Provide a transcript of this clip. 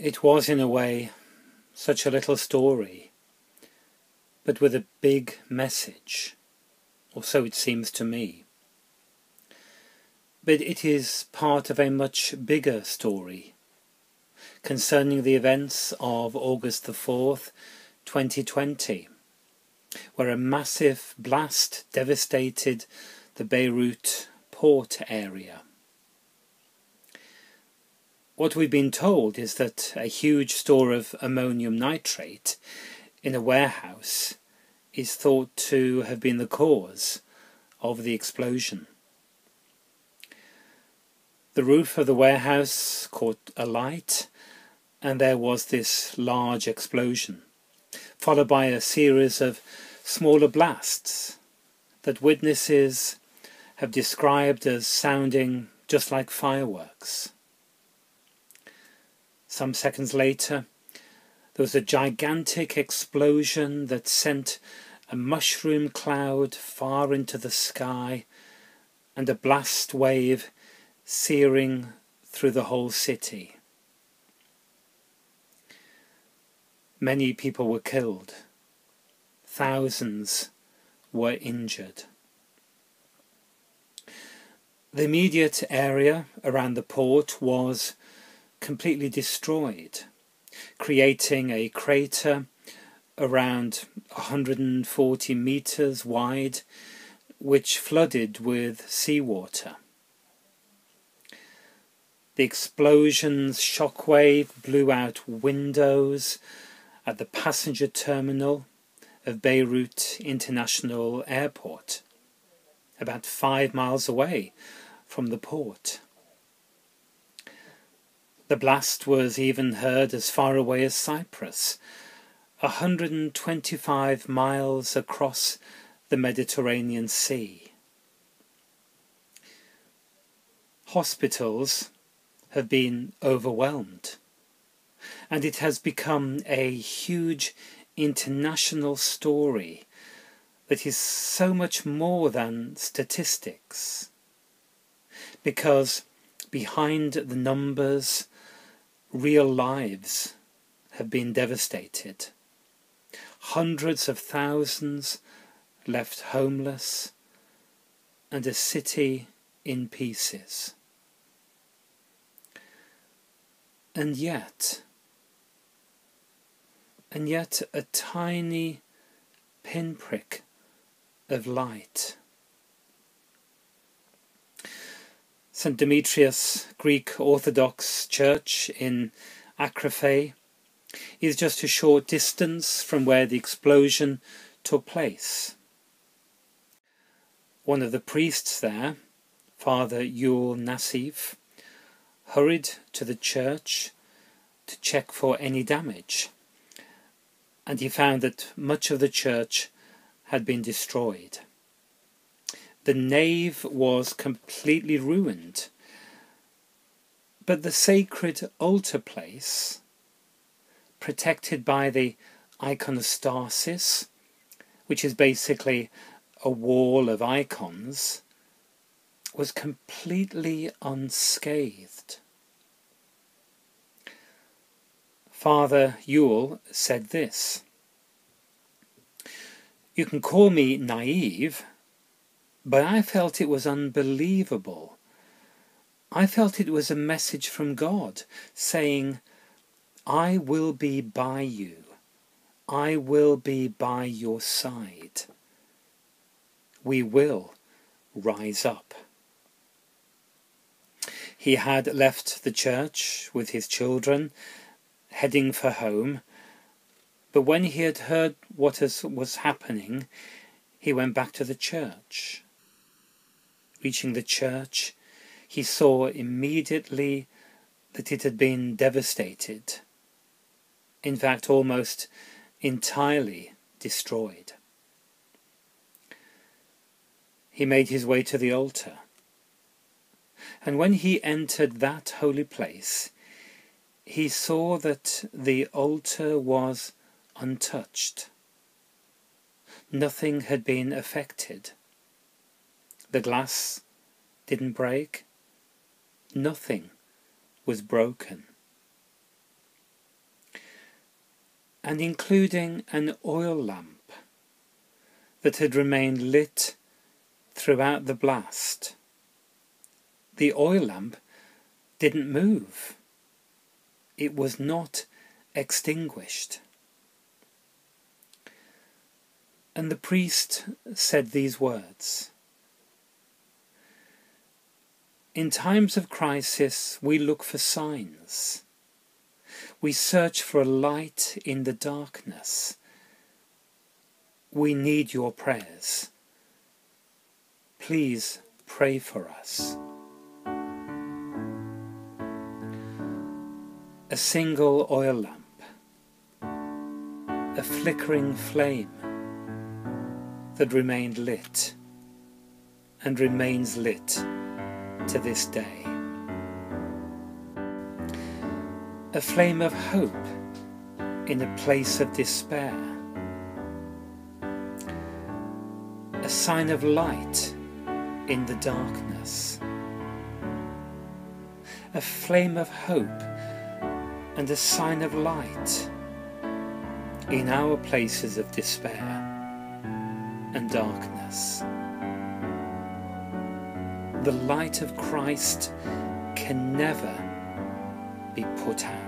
It was, in a way, such a little story, but with a big message, or so it seems to me. But it is part of a much bigger story concerning the events of August the 4th, 2020, where a massive blast devastated the Beirut port area. What we've been told is that a huge store of ammonium nitrate in a warehouse is thought to have been the cause of the explosion. The roof of the warehouse caught alight, and there was this large explosion, followed by a series of smaller blasts that witnesses have described as sounding just like fireworks. Some seconds later, there was a gigantic explosion that sent a mushroom cloud far into the sky and a blast wave searing through the whole city. Many people were killed. Thousands were injured. The immediate area around the port was completely destroyed, creating a crater around 140 meters wide, which flooded with seawater. The explosion's shockwave blew out windows at the passenger terminal of Beirut International Airport, about 5 miles away from the port. The blast was even heard as far away as Cyprus, 125 miles across the Mediterranean Sea. Hospitals have been overwhelmed, and it has become a huge international story that is so much more than statistics, because behind the numbers, real lives have been devastated. Hundreds of thousands left homeless, and a city in pieces. And yet a tiny pinprick of light. St. Demetrius Greek Orthodox Church in Acrophe is just a short distance from where the explosion took place. One of the priests there, Father Yul Nassif, hurried to the church to check for any damage, and he found that much of the church had been destroyed. The nave was completely ruined, but the sacred altar place, protected by the iconostasis, which is basically a wall of icons, was completely unscathed. Father Yule said this: "You can call me naive, but I felt it was unbelievable. I felt it was a message from God saying, 'I will be by you. I will be by your side. We will rise up.'" He had left the church with his children, heading for home, but when he had heard what was happening, he went back to the church. Reaching the church, he saw immediately that it had been devastated, in fact almost entirely destroyed. He made his way to the altar, and when he entered that holy place, he saw that the altar was untouched. Nothing had been affected. The glass didn't break. Nothing was broken. and including an oil lamp that had remained lit throughout the blast. The oil lamp didn't move. It was not extinguished. And the priest said these words: "In times of crisis, we look for signs. We search for a light in the darkness. We need your prayers. Please pray for us." A single oil lamp, a flickering flame that remained lit and remains lit to this day. A flame of hope in a place of despair. A sign of light in the darkness. A flame of hope and a sign of light in our places of despair and darkness. The light of Christ can never be put out.